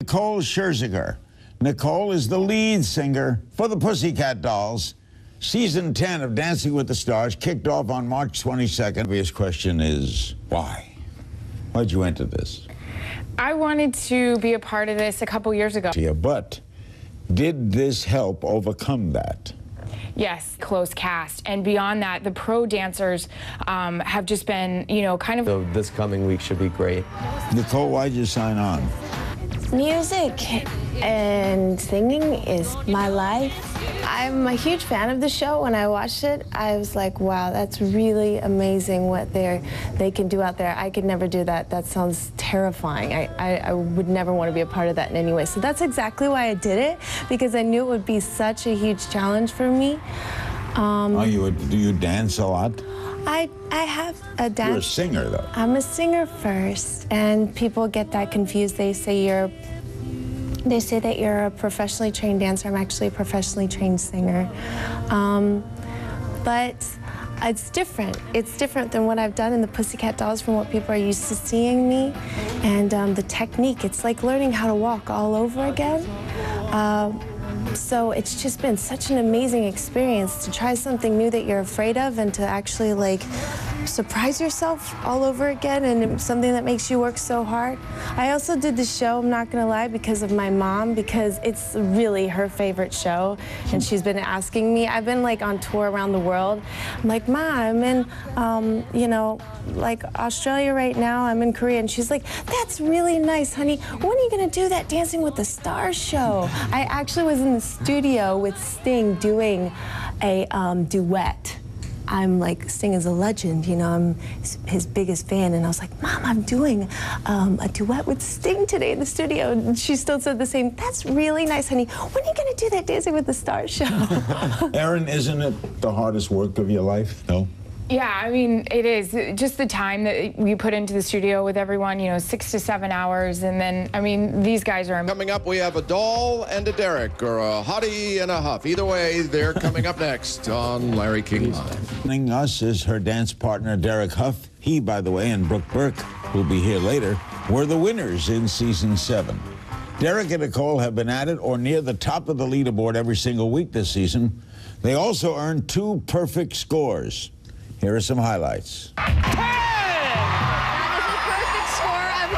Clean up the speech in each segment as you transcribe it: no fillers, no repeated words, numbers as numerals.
Nicole Scherzinger. Nicole is the lead singer for the Pussycat Dolls. Season 10 of Dancing with the Stars kicked off on March 22nd. The obvious question is, why? Why'd you enter this? I wanted to be a part of this a couple years ago. Yeah, but did this help overcome that? Yes, close cast. And beyond that, the pro dancers have just been, you know, kind of... So this coming week should be great. Nicole, why'd you sign on? Music and singing is my life. I'm a huge fan of the show. When I watched it, I was like, wow, that's really amazing what they can do out there. I could never do that. That sounds terrifying. I would never want to be a part of that in any way. So that's exactly why I did it, because I knew it would be such a huge challenge for me. Do you dance a lot? I have a dance. You're a singer, though. I'm a singer first, and people get that confused. They say that you're a professionally trained dancer. I'm actually a professionally trained singer. But it's different. It's different than what I've done in the Pussycat Dolls from what people are used to seeing me. And the technique, it's like learning how to walk all over again. So it's just been such an amazing experience to try something new that you're afraid of and to actually like surprise yourself all over again, and something that makes you work so hard. I also did the show, I'm not gonna lie, because of my mom, because it's really her favorite show, and she's been asking me. I've been like on tour around the world. I'm like, Ma, I'm in, you know, like Australia right now, I'm in Korea, and she's like, that's really nice, honey. When are you gonna do that Dancing with the Stars show? I actually was in the studio with Sting doing a duet. I'm like, Sting is a legend, you know, I'm his biggest fan, and I was like, Mom, I'm doing a duet with Sting today in the studio, and she still said the same, that's really nice, honey. When are you gonna do that Dancing with the Stars show? Erin, isn't it the hardest work of your life? No? Yeah, I mean, it is. Just the time that we put into the studio with everyone, you know, 6 to 7 hours, and then, I mean, these guys are... Coming up, we have a doll and a Derek, or a hottie and a huff. Either way, they're coming up next on Larry King Live. Joining us is her dance partner, Derek Huff. He, by the way, and Brooke Burke, who'll be here later, were the winners in Season 7. Derek and Nicole have been at it or near the top of the leaderboard every single week this season. They also earned 2 perfect scores. Here are some highlights. 10! That is a perfect score of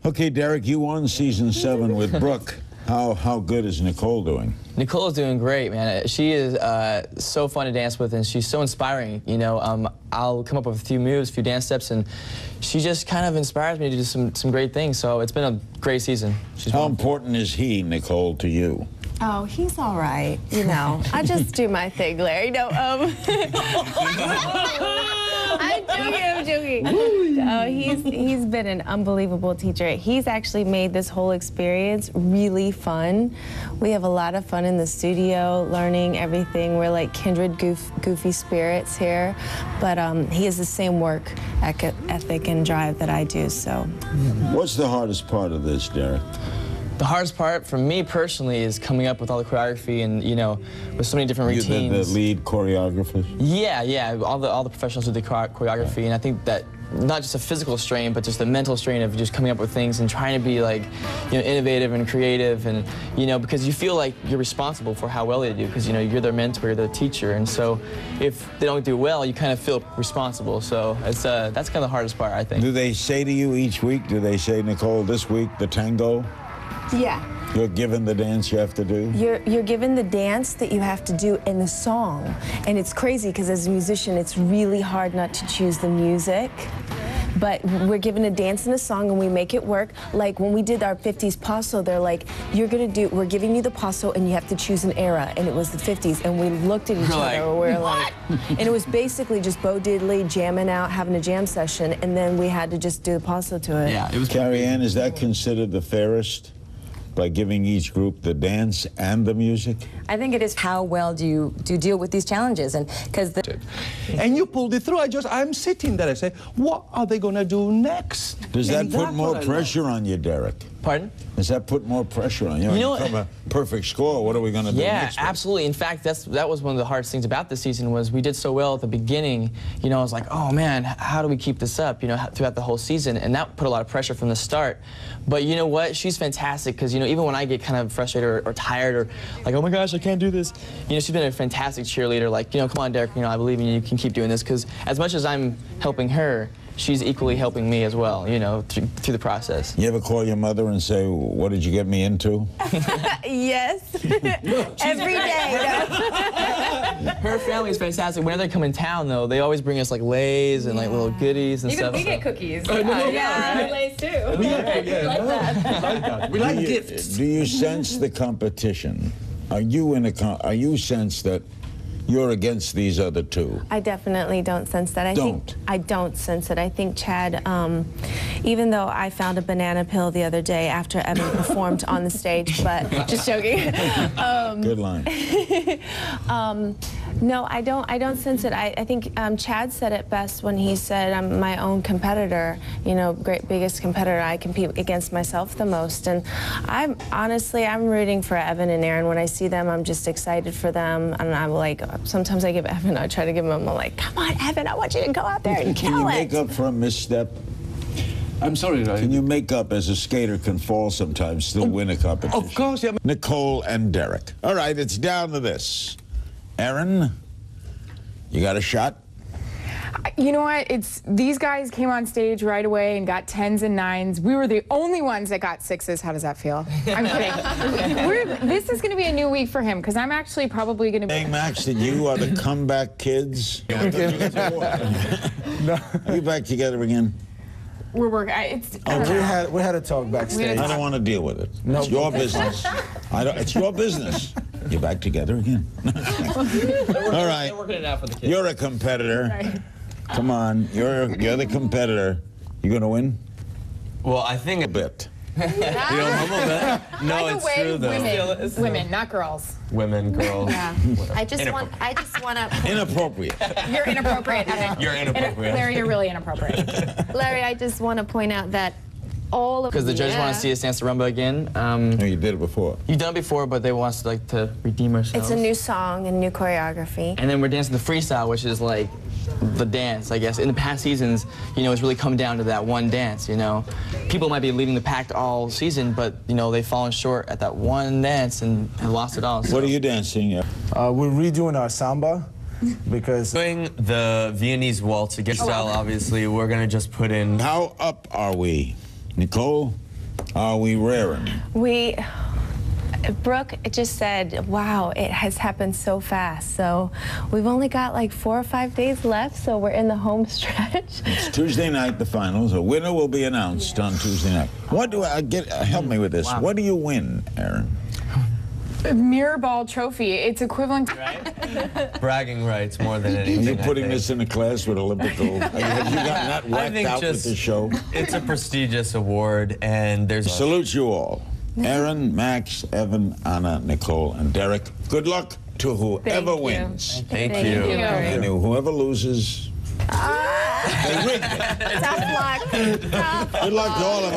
30. Okay, Derek, you won Season 7 with Brooke. How good is Nicole doing? Nicole's doing great, man. She is so fun to dance with, and she's so inspiring. You know, I'll come up with a few moves, a few dance steps, and she just kind of inspires me to do some great things. So it's been a great season. How important is he, Nicole, to you? Oh, he's all right, you know. I just do my thing, Larry. No, I'm joking. Oh, he's been an unbelievable teacher. He's actually made this whole experience really fun. We have a lot of fun in the studio, learning everything. We're like kindred goofy spirits here, but he has the same work ethic and drive that I do, so. What's the hardest part of this, Derek? The hardest part for me personally is coming up with all the choreography and, you know, with so many different routines. The lead choreographers? Yeah, all the professionals do the choreography, and I think that not just a physical strain, but just the mental strain of just coming up with things and trying to be like, you know, innovative and creative, and, you know, because you feel like you're responsible for how well they do, because, you know, you're their mentor, you're their teacher, and so if they don't do well, you kind of feel responsible. So it's that's kind of the hardest part, I think. Do they say to you each week, do they say, Nicole, this week the tango? Yeah. You're given the dance you have to do? You're given the dance that you have to do in the song. And it's crazy because as a musician, it's really hard not to choose the music. But we're given a dance and a song and we make it work. Like when we did our 50s paso, they're like, we're giving you the paso and you have to choose an era. And it was the 50s. And we looked at each other and we were like, and it was basically just Bo Diddley jamming out, having a jam session. And then we had to just do the paso to it. Yeah, it was. Carrie Ann, is that considered the fairest? By giving each group the dance and the music? I think it is. How well do you deal with these challenges? And because and you pulled it through. I'm sitting there. I say, what are they going to do next? Does that put more pressure on you, Derek? Pardon? Does that put more pressure on you? You know, come a perfect score, what are we going to do next week? Absolutely. In fact, that was one of the hardest things about this season was we did so well at the beginning. You know, I was like, oh man, how do we keep this up, you know, throughout the whole season? And that put a lot of pressure from the start. But you know what? She's fantastic because, you know, even when I get kind of frustrated or tired or like, oh my gosh, I can't do this, you know, she's been a fantastic cheerleader. Like, you know, come on, Derek, you know, I believe in you, you can keep doing this. Because as much as I'm helping her, she's equally helping me as well, you know, through the process. You ever call your mother and say, what did you get me into? Yes. Every day. Her family is fantastic. Whenever they come in town, though, they always bring us like Lays and like little goodies and stuff. We get cookies. Yeah, Lays too. We like that. We like gifts. Do you sense the competition? Are you sense that you're against these other two? I definitely don't sense that. I don't sense it. I think Chad, even though I found a banana pill the other day after Evan performed on the stage, but just joking. Good line. No, I don't sense it. I think Chad said it best when he said, I'm my own competitor, you know, biggest competitor. I compete against myself the most. And I'm rooting for Evan and Aaron. When I see them, I'm just excited for them. And I'm like, sometimes I give Evan, I try to give him, I'm like, come on, Evan, I want you to go out there and kill it. Can you make up for a misstep? I'm sorry, Ryan. Can you make up as a skater can fall sometimes, still win a competition? Of course, yeah. Nicole and Derek. All right, it's down to this. Aaron, you got a shot? You know what? These guys came on stage right away and got 10s and 9s. We were the only ones that got 6s. How does that feel? I'm kidding. This is going to be a new week for him because I'm actually probably going to be... Hey, Max, that you are the comeback kids? Are you back together again? We're working. We had a talk backstage. I don't want to deal with it. No, it's your business. It's your business. You're back together again. All right. They're working it out for the kids. You're a competitor. Right. Come on. You're the competitor. You going to win? Well, I think a bit. You don't humble that? No, it's true though. Women, not girls. Women, girls. Yeah. I just want to. Inappropriate. You're inappropriate. You're inappropriate. Larry, you're really inappropriate. Larry, I just want to point out that all of because the judges want to see us dance the rumba again. No, you did it before. You've done it before, but they want us to redeem ourselves. It's a new song and new choreography. And then we're dancing the freestyle, which is like the dance, I guess. In the past seasons, you know, it's really come down to that one dance, you know. People might be leading the pack all season, but, you know, they've fallen short at that one dance and have lost it all. So. What are you dancing? We're redoing our samba because... Doing the Viennese waltz again style, obviously, we're going to just put in... How up are we? Nicole, are we raring? Brooke just said, wow, it has happened so fast. So we've only got like 4 or 5 days left, so we're in the home stretch. It's Tuesday night, the finals. A winner will be announced on Tuesday night. What do I get? Help me with this. Wow. What do you win, Aaron? A mirror ball trophy. It's equivalent to... Right? Bragging rights more than anything. Are you putting this in a class with Olympic gold? Have you gotten that whacked out with the show? It's a prestigious award, and there's... Salute you all. Aaron, Max, Evan, Anna, Nicole, and Derek. Good luck to whoever wins. Thank you. And whoever loses, they rigged it. Tough luck. Good luck to all of us.